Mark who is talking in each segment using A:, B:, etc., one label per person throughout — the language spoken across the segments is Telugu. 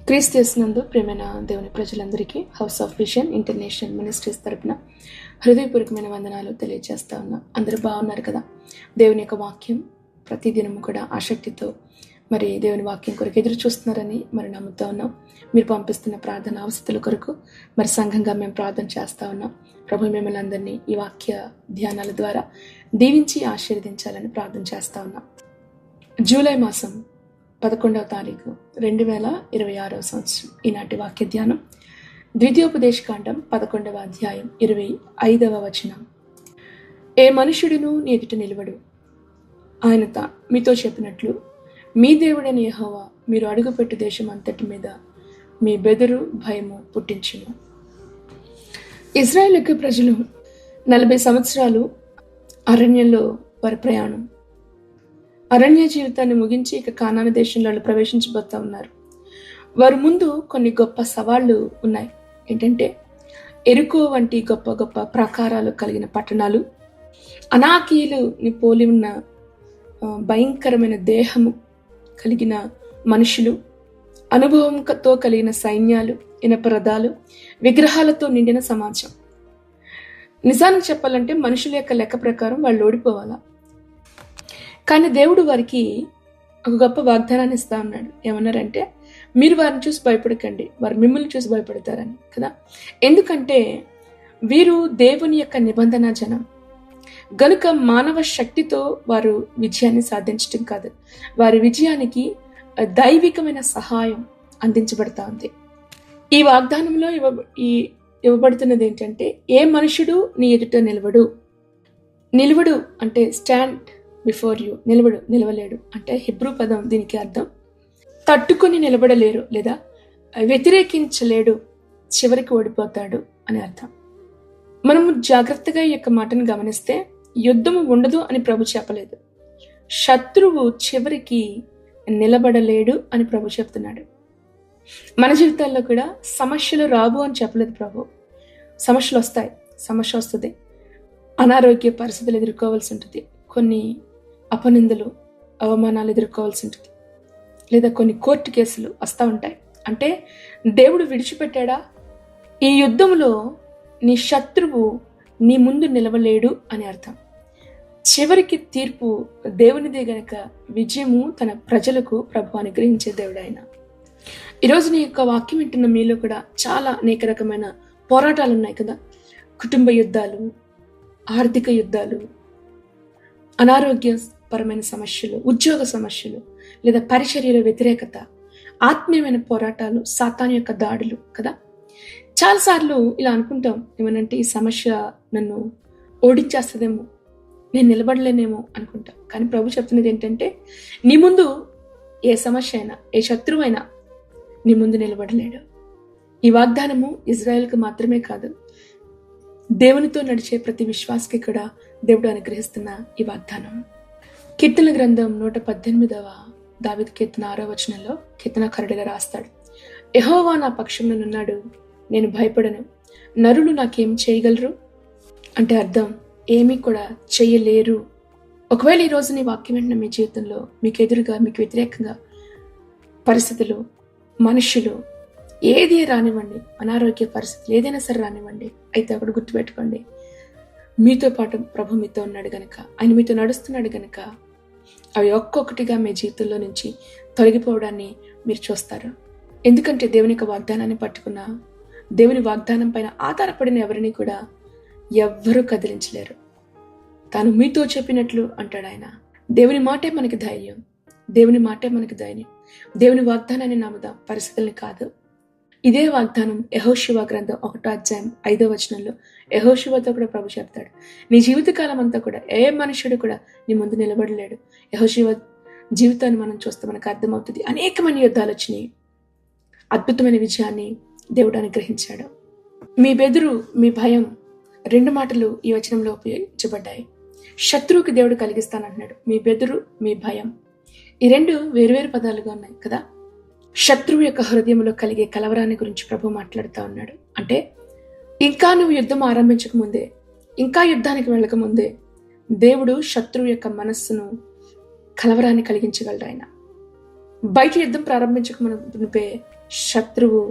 A: క్రీస్తు యేసునందు ప్రియమైన దేవుని ప్రజలందరికీ house of vision international ministries తరపున హృదయపూర్వకమైన వందనాలు తెలియజేస్తా ఉన్నా. అందరూ బాగున్నారు కదా? దేవుని యొక్క వాక్యం ప్రతిదినము కూడా ఆసక్తితో మరి దేవుని వాక్యం కొరకు ఎదురు చూస్తున్నారని మరి నమ్ముతా ఉన్నాం. మీరు పంపిస్తున్న ప్రార్థన అవసరాల కొరకు మరి సంఘంగా మేము ప్రార్థన చేస్తా ఉన్నాం. ప్రభు మిమ్మల్ని అందరినీ ఈ వాక్య ధ్యానాల ద్వారా దీవించి ఆశీర్వదించాలని ప్రార్థన చేస్తా ఉన్నాం. జూలై మాసం 11వ తారీఖు 2026 సంవత్సరం. ఈనాటి వాక్య ధ్యానం ద్వితీయోపదేశకాండం 11వ అధ్యాయం 25వ వచనం. ఏ మనుష్యుడును నీ ఎదుట నిలబడు, ఆయన మీతో చెప్పినట్లు మీ దేవుడైన యెహోవా మీరు అడుగుపెట్టు దేశం అంతటి మీద మీ బెదురు భయము పుట్టించును. ఇజ్రాయేల్ యొక్క ప్రజలు 40 సంవత్సరాలు అరణ్యంలో వారి ప్రయాణం, అరణ్య జీవితాన్ని ముగించి ఇక కానాను దేశంలో ప్రవేశించబోతా ఉన్నారు. వారి ముందు కొన్ని గొప్ప సవాళ్లు ఉన్నాయి. ఏంటంటే ఎరుకో వంటి గొప్ప గొప్ప ప్రాకారాలు కలిగిన పట్టణాలు, అనాకీయులని పోలి ఉన్న భయంకరమైన దేహము కలిగిన మనుషులు, అనుభవంతో కలిగిన సైన్యాలు, ఇనప రథాలు, విగ్రహాలతో నిండిన సమాజం. నిజానికి చెప్పాలంటే మనుషుల యొక్క లెక్క ప్రకారం వాళ్ళు ఓడిపోవాలా. కానీ దేవుడు వారికి ఒక గొప్ప వాగ్దానాన్ని ఇస్తా ఉన్నాడు. ఏమన్నారంటే, మీరు వారిని చూసి భయపడకండి, వారు మిమ్మల్ని చూసి భయపడతారని కదా. ఎందుకంటే వీరు దేవుని యొక్క నిబంధన జనం గనుక మానవ శక్తితో వారు విజయాన్ని సాధించడం కాదు, వారి విజయానికి దైవికమైన సహాయం అందించబడతా ఉంది. ఈ వాగ్దానంలో ఇవ్వబడుతున్నది ఏంటంటే, ఏ మనుషుడు నీ ఎదుట నిలవడు అంటే స్టాండ్ బిఫోర్ యూ, నిలవలేడు అంటే హిబ్రూ పదం. దీనికి అర్థం తట్టుకొని నిలబడలేరు లేదా వ్యతిరేకించలేడు, చివరికి ఓడిపోతాడు అని అర్థం. మనము జాగ్రత్తగా ఈ యొక్క మాటను గమనిస్తే యుద్ధము ఉండదు అని ప్రభు చెప్పలేదు, శత్రువు చివరికి నిలబడలేడు అని ప్రభు చెప్తున్నాడు. మన జీవితాల్లో కూడా సమస్యలు రావు అని చెప్పలేదు ప్రభు. సమస్యలు వస్తాయి, సమస్య వస్తుంది, అనారోగ్య పరిస్థితులు ఎదుర్కోవాల్సి ఉంటుంది, కొన్ని అపనిందలు అవమానాలు ఎదుర్కోవాల్సి ఉంటుంది, లేదా కొన్ని కోర్టు కేసులు వస్తూ ఉంటాయి. అంటే దేవుడు విడిచిపెట్టాడా? ఈ యుద్ధంలో నీ శత్రువు నీ ముందు నిలవలేడు అని అర్థం. చివరికి తీర్పు దేవునిదే గనక విజయము తన ప్రజలకు ప్రభు అనుగ్రహించే దేవుడు ఆయన. ఈరోజు నీ యొక్క వాక్యం వింటున్న మీలో కూడా చాలా అనేక రకమైన పోరాటాలు ఉన్నాయి కదా. కుటుంబ యుద్ధాలు, ఆర్థిక యుద్ధాలు, అనారోగ్యపరమైన సమస్యలు, ఉద్యోగ సమస్యలు, లేదా పరిచర్యల వ్యతిరేకత, ఆత్మీయమైన పోరాటాలు, సాతాను యొక్క దాడులు కదా. చాలాసార్లు ఇలా అనుకుంటాం, ఏమనంటే ఈ సమస్య నన్ను ఓడించేస్తుందేమో, నేను నిలబడలేనేమో అనుకుంటాం. కానీ ప్రభు చెప్తున్నది ఏంటంటే, నీ ముందు ఏ సమస్య అయినా, ఏ శత్రువు అయినా నీ ముందు నిలబడలేడు. ఈ వాగ్దానము ఇజ్రాయెల్కి మాత్రమే కాదు, దేవునితో నడిచే ప్రతి విశ్వాసకి కూడా దేవుడు అనుగ్రహిస్తున్న ఈ వాగ్దానం. కీర్తన గ్రంథం 118వ దావీదు కీర్తన 6వ వచనంలో కీర్తనకారుడిగా రాస్తాడు, యెహోవా నా పక్షంలో ఉన్నాడు, నేను భయపడను, నరులు నాకేం చేయగలరు అంటే అర్థం ఏమీ కూడా చేయలేరు. ఒకవేళ ఈ రోజు నీ వాక్యం వెంటనే మీ జీవితంలో మీకు ఎదురుగా, మీకు వ్యతిరేకంగా పరిస్థితులు, మనుషులు ఏది రానివ్వండి, అనారోగ్య పరిస్థితులు ఏదైనా సరే రానివ్వండి, అయితే అక్కడ గుర్తుపెట్టుకోండి, మీతో పాటు ప్రభు మీతో ఉన్నాడు గనక, ఆయన మీతో నడుస్తున్నాడు గనక అవి ఒక్కొక్కటిగా మీ జీవితంలో నుంచి తొలగిపోవడాన్ని మీరు చూస్తారు. ఎందుకంటే దేవుని యొక్క వాగ్దానాన్ని పట్టుకున్న, దేవుని వాగ్దానం పైన ఆధారపడిన ఎవరిని కూడా ఎవ్వరూ కదిలించలేరు. తాను మీతో చెప్పినట్లు అంటాడు ఆయన. దేవుని మాటే మనకి ధైర్యం, దేవుని మాటే మనకి ధైర్యం. దేవుని వాగ్దానాన్ని నమ్ముదాం, పరిస్థితుల్ని కాదు. ఇదే వాగ్దానం యెహోషువ గ్రంథం 1వ అధ్యాయం 5వ వచనంలో యెహోషువతో కూడా ప్రభు చెప్తాడు, నీ జీవితకాలం అంతా కూడా ఏ మనుషుడు కూడా నీ ముందు నిలబడలేడు. యెహోషువ జీవితాన్ని మనం చూస్తే మనకు అర్థమవుతుంది, అనేకమైన యుద్ధాలు వచ్చినాయి, అద్భుతమైన విజయాన్ని దేవుడు అనుగ్రహించాడు. మీ బెదురు, మీ భయం, 2 మాటలు ఈ వచనంలో ఉపయోగించబడ్డాయి. శత్రువుకి దేవుడు కలిగిస్తానంటున్నాడు. మీ బెదురు, మీ భయం, ఈ 2 వేరువేరు పదాలుగా ఉన్నాయి కదా. శత్రువు యొక్క హృదయంలో కలిగే కలవరాన్ని గురించి ప్రభు మాట్లాడుతూ ఉన్నాడు. అంటే ఇంకా నువ్వు యుద్ధం ఆరంభించక ముందే, ఇంకా యుద్ధానికి వెళ్ళకముందే దేవుడు శత్రువు యొక్క మనస్సును, కలవరాన్ని కలిగించగలడు ఆయన. బయట యుద్ధం ప్రారంభించక మునిపే శత్రువు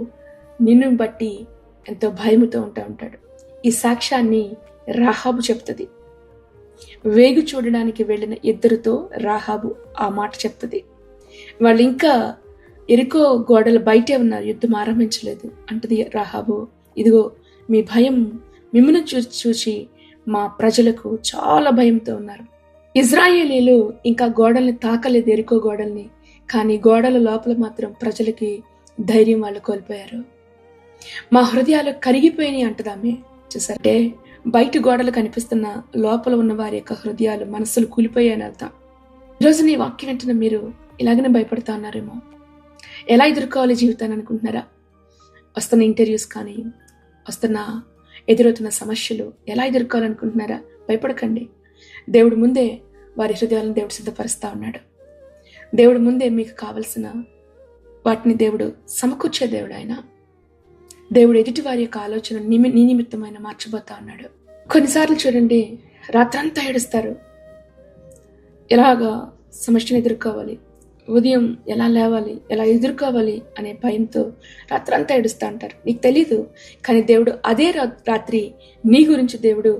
A: నిన్ను బట్టి ఎంతో భయముతో ఉంటాడు. ఈ సాక్ష్యాన్ని రాహాబు చెప్తుంది. వేగు చూడడానికి వెళ్ళిన ఇద్దరితో రాహాబు ఆ మాట చెప్తుంది. వాళ్ళు ఇంకా ఎరుకో గోడల బయటే ఉన్నారు, యుద్ధం ఆరంభించలేదు. అంటది రాహాబు, ఇదిగో మీ భయం మిమ్మల్ని చూసి మా ప్రజలకు చాలా భయంతో ఉన్నారు. ఇజ్రాయేలీలు ఇంకా గోడల్ని తాకలేదు, ఎరుకో గోడల్ని. కానీ గోడల లోపల మాత్రం ప్రజలకి ధైర్యం వాళ్ళు కోల్పోయారు. మా హృదయాలు కరిగిపోయినాయి అంటదామే. చూసారంటే బయట గోడలు కనిపిస్తున్న లోపల ఉన్న వారి యొక్క హృదయాలు, మనసులు కూలిపోయాయని అర్థం. ఈరోజు నీ వాక్యం వెంటనే మీరు ఇలాగనే భయపడతా ఉన్నారేమో. ఎలా ఎదుర్కోవాలి జీవితాన్ని అనుకుంటున్నారా? వస్తున్న ఇంటర్వ్యూస్ కానీ, వస్తున్న ఎదురవుతున్న సమస్యలు ఎలా ఎదుర్కోవాలనుకుంటున్నారా? భయపడకండి. దేవుడు ముందే వారి హృదయాలను దేవుడు సిద్ధపరుస్తా ఉన్నాడు. దేవుడు ముందే మీకు కావలసిన వాటిని దేవుడు సమకూర్చే దేవుడు. ఆయన దేవుడు ఎదుటి వారి యొక్క ఆలోచన నీ నిమిత్తమైన మార్చబోతా ఉన్నాడు. కొన్నిసార్లు చూడండి, రాత్రంతా ఏడుస్తారు. ఎలాగా సమస్యను ఎదుర్కోవాలి, ఉదయం ఎలా లేవాలి, ఎలా ఎదుర్కోవాలి అనే భయంతో రాత్రంతా ఏడుస్తూ ఉంటారు. నీకు తెలీదు, కానీ దేవుడు అదే రాత్రి నీ గురించి దేవుడు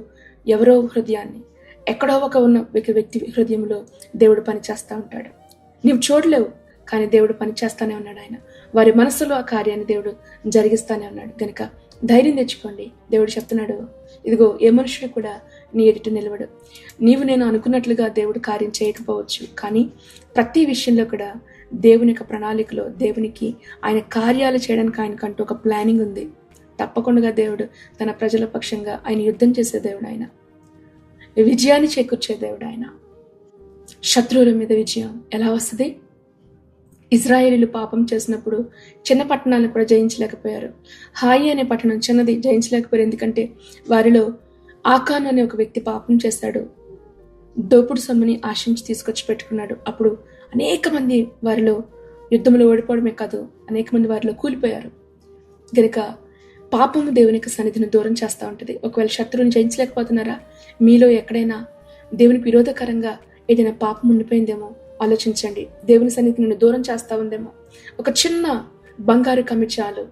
A: ఎవరో హృదయాన్ని, ఎక్కడో ఒక ఉన్న వ్యక్తి హృదయంలో దేవుడు పని చేస్తూ ఉంటాడు. నీవు చూడలేవు, కానీ దేవుడు పని చేస్తానే ఉన్నాడు. ఆయన వారి మనసులో ఆ కార్యాన్ని దేవుడు జరిగిస్తానే ఉన్నాడు. కనుక ధైర్యం తెచ్చుకోండి. దేవుడు చెప్తున్నాడు, ఇదిగో ఏ మనుషుడు కూడా నీ ఎదుట నిలవడు. నీవు నేను అనుకున్నట్లుగా దేవుడు కార్యం చేయకపోవచ్చు, కానీ ప్రతి విషయంలో కూడా దేవుని యొక్క ప్రణాళికలో దేవునికి ఆయన కార్యాలు చేయడానికి ఆయనకంటూ ఒక ప్లానింగ్ ఉంది. తప్పకుండా దేవుడు తన ప్రజల పక్షంగా ఆయన యుద్ధం చేసే దేవుడు. ఆయన విజయాన్ని చేకూర్చే దేవుడు. ఆయన శత్రువుల మీద విజయం ఎలా వస్తుంది? ఇజ్రాయేలీలు పాపం చేసినప్పుడు చిన్న పట్టణాలను కూడా జయించలేకపోయారు. హాయి అనే పట్టణం చిన్నది, జయించలేకపోయారు. ఎందుకంటే వారిలో ఆకాను అనే ఒక వ్యక్తి పాపం చేశాడు. దోపుడు సొమ్ముని ఆశించి తీసుకొచ్చి పెట్టుకున్నాడు. అప్పుడు అనేక మంది వారిలో యుద్ధంలో ఓడిపోవడమే కాదు, అనేక మంది వారిలో కూలిపోయారు. గనుక పాపము దేవుని యొక్క సన్నిధిని దూరం చేస్తూ ఉంటుంది. ఒకవేళ శత్రువుని జయించలేకపోతున్నారా? మీలో ఎక్కడైనా దేవునికి విరోధకరంగా ఏదైనా పాపం ఉండిపోయిందేమో ఆలోచించండి. దేవుని సన్నిధి నిన్ను దూరం చేస్తా ఉందేమో. ఒక చిన్న బంగారు కమ్మి చాలు,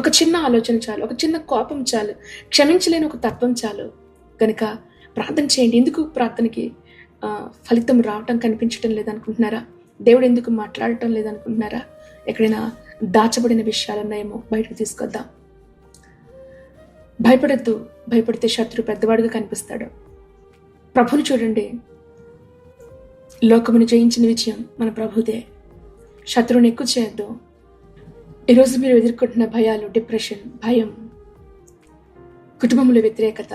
A: ఒక చిన్న ఆలోచన చాలు, ఒక చిన్న కోపం చాలు, క్షమించలేని ఒక తత్వం చాలు. కనుక ప్రార్థన చేయండి. ఎందుకు ప్రార్థనకి ఫలితం రావటం కనిపించటం లేదనుకుంటున్నారా? దేవుడు ఎందుకు మాట్లాడటం లేదనుకుంటున్నారా? ఎక్కడైనా దాచబడిన విషయాలు ఉన్నాయేమో బయటకు తీసుకొద్దాం. భయపడద్దు. భయపడితే శత్రువు పెద్దవాడుగా కనిపిస్తాడు. ప్రభుని చూడండి, లోకమును జయించిన విజయం మన ప్రభుదే. శత్రువుని ఎక్కువ చేయొద్దు. ఈరోజు మీరు ఎదుర్కొంటున్న భయాలు, డిప్రెషన్, భయం, కుటుంబంలో వ్యతిరేకత,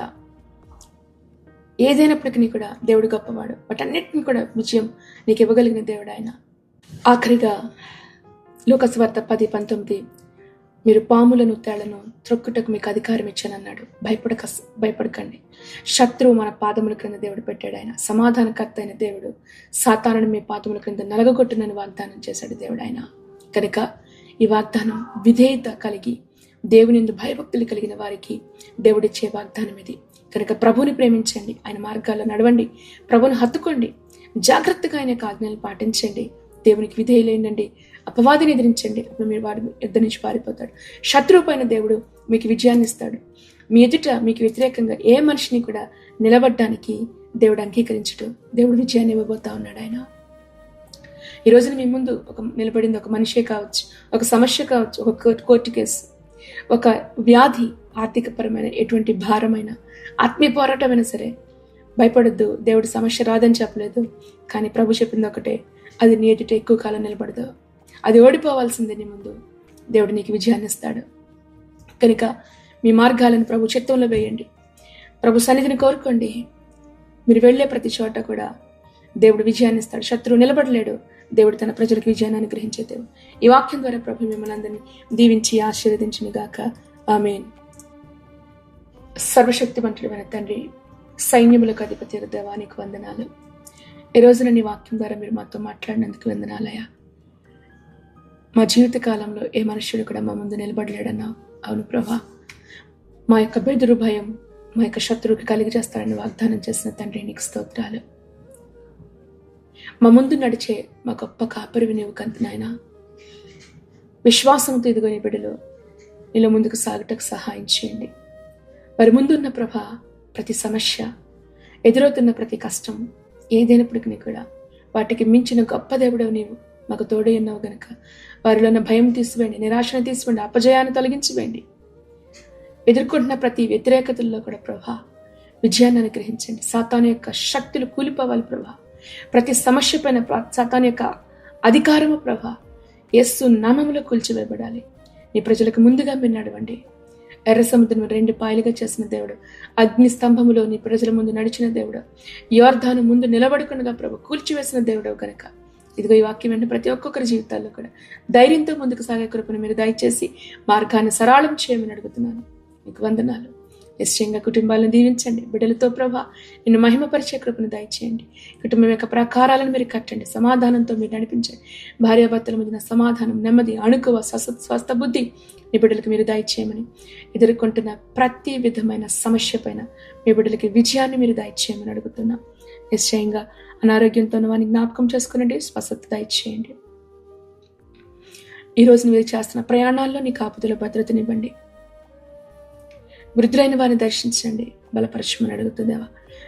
A: ఏదైనప్పటికీ కూడా దేవుడు గొప్పవాడు. వాటన్నిటిని కూడా విజయం నీకు ఇవ్వగలిగిన దేవుడు ఆయన. ఆఖరిగా లూకా సువార్త 10:19, మీరు పాములను తేళ్లను త్రొక్కుటకు మీకు అధికారం ఇచ్చానన్నాడు. భయపడకండి. శత్రువు మన పాదముల క్రింద దేవుడు పెట్టాడు. ఆయన సమాధానకర్త అయిన దేవుడు. సాతానుని మీ పాదముల క్రింద నలగొట్టునని వాగ్దానం చేశాడు దేవుడు. ఆయన కనుక ఈ వాగ్దానం విధేయత కలిగి దేవునిందు భయభక్తులు కలిగిన వారికి దేవుడిచ్చే వాగ్దానం ఇది. కనుక ప్రభుని ప్రేమించండి, ఆయన మార్గాల్లో నడవండి, ప్రభుని హత్తుకోండి, జాగ్రత్తగా ఆయన ఆజ్ఞలు పాటించండి, దేవునికి విధేయులేండి, అపవాదిని ఎదిరించండి. అప్పుడు మీరు వాడి యుద్ధ నుంచి పారిపోతాడు. శత్రువు పైన దేవుడు మీకు విజయాన్ని ఇస్తాడు. మీ ఎదుట మీకు వ్యతిరేకంగా ఏ మనిషిని కూడా నిలబడ్డానికి దేవుడు అంగీకరించడు. దేవుడు విజయాన్ని ఇవ్వబోతా ఉన్నాడు. ఆయన ఈ రోజున మీ ముందు నిలబడింది ఒక మనిషే కావచ్చు, ఒక సమస్య కావచ్చు, ఒక కోర్టు కేసు, ఒక వ్యాధి, ఆర్థికపరమైన ఎటువంటి భారమైన ఆత్మీయ పోరాటమైనా సరే భయపడద్దు. దేవుడు సమస్య రాదని చెప్పలేదు, కానీ ప్రభు చెప్పింది ఒకటే, అది నీ ఎదుట ఎక్కువ కాలం నిలబడదు. అది ఓడిపోవాల్సిందే. నీ ముందు దేవుడు నీకు విజయాన్ని ఇస్తాడు. కనుక మీ మార్గాలను ప్రభు చిత్తంలో వేయండి, ప్రభు సన్నిధిని కోరుకోండి. మీరు వెళ్ళే ప్రతి చోట కూడా దేవుడు విజయాన్ని ఇస్తాడు. శత్రువు నిలబడలేడు. దేవుడు తన ప్రజలకు విజయాన్ని అనుగ్రహించే దేవుడు. ఈ వాక్యం ద్వారా ప్రభు మిమ్మల్ని అందరినీ దీవించి ఆశీర్వదించును గాక. ఆమేన్. సర్వశక్తిమంతుడైన తండ్రి, సైన్యములకు అధిపతి దేవా, నీకు వందనాలు. ఈ రోజున నీ వాక్యం ద్వారా మీరు మాతో మాట్లాడినందుకు వందనాలయ్యా. మా జీవిత కాలంలో ఏ మనుష్యుడు కూడా మా ముందు నిలబడలేడన్నా. అవును ప్రభా, మా యొక్క బెదురు భయం మా యొక్క శత్రువుకి కలిగి చేస్తారని వాగ్దానం చేసిన తండ్రి, నీకు స్తోత్రాలు. మా ముందు నడిచే మా గొప్ప కాపరివి నీవు కనుక నాయన, విశ్వాసంతో ఇదిగో నీ బిడ్డలు నీలో ముందుకు సాగుటకు సహాయం చేయండి. వారి ముందున్న ప్రభా ప్రతి సమస్య, ఎదురవుతున్న ప్రతి కష్టం ఏదైనప్పటికీ కూడా వాటికి మించిన గొప్ప దేవుడవు నీవు మాకు తోడై ఉన్నావు గనక వారిలో ఉన్న భయం తీసివేయండి, నిరాశను తీసివేయండి, అపజయాన్ని తొలగించివేయండి. ఎదుర్కొంటున్న ప్రతి వ్యతిరేకతల్లో కూడా ప్రభా విజయాన్ని అనుగ్రహించండి. సాతాను యొక్క శక్తులు కూలిపోవాలి ప్రభా. ప్రతి సమస్య పైన సాతాను యొక్క అధికారము ప్రభా యేసు నామములో కూల్చివేయబడాలి. నీ ప్రజలకు ముందుగా మీరు నడవండి. ఎర్ర సముద్రం 2 పాయలుగా చేసిన దేవుడు, అగ్ని స్తంభములో నీ ప్రజల ముందు నడిచిన దేవుడు, యోర్దాను ముందు నిలబడుకునగా ప్రభు కూల్చివేసిన దేవుడు కనుక ఇదిగో ఈ వాక్యం వెంట ప్రతి ఒక్కొక్కరి జీవితాల్లో కూడా ధైర్యంతో ముందుకు సాగే కృపను మీరు దయచేసి మార్గాన్ని సరళం చేయమని అడుగుతున్నాను. మీకు వందనాలు. నిశ్చయంగా కుటుంబాలను దీవించండి. బిడ్డలతో ప్రభా నిన్ను మహిమపరిచే కృపను దయచేయండి. కుటుంబం యొక్క ప్రాకారాలను మీరు కట్టండి. సమాధానంతో మీరు నడిపించండి. భార్యాభర్తల మధ్యన సమాధానం, నెమ్మది, అణుకువ, స్వస్థ బుద్ధి మీ బిడ్డలకు మీరు దయచేయమని, ఎదుర్కొంటున్న ప్రతి విధమైన సమస్య పైన మీ బిడ్డలకి విజయాన్ని మీరు దయచేయమని అడుగుతున్నాం. నిశ్చయంగా అనారోగ్యంతో వారిని జ్ఞాపకం చేసుకునండి. స్వస్థత దయచేయండి. ఈరోజు మీరు చేస్తున్న ప్రయాణాల్లో నీ కాపుదల భద్రతనివ్వండి. వృద్ధులైన వారిని దర్శించండి, బలపరచమని అడుగుతుందేవా.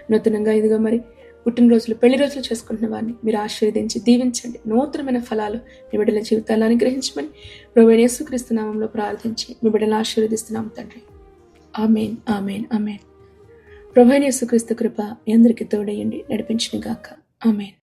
A: నూతనంగా ఇదిగో మరి పుట్టినరోజులు, పెళ్లి రోజులు చేసుకుంటున్న వారిని మీరు ఆశీర్వదించి దీవించండి. నూతనమైన ఫలాలు మీ బిడ్డల జీవితాల్లో అనుగ్రహించమని ప్రభువైన యేసుక్రీస్తు నామములో ప్రార్థించి మీ బిడ్డలను ఆశీర్వదిస్తున్నాం తండ్రి. ఆమేన్, ఆమేన్, ఆమేన్. ప్రభువైన యేసుక్రీస్తు కృప మీ అందరికీ తోడయ్యండి, నడిపించును గాక. ఆమేన్.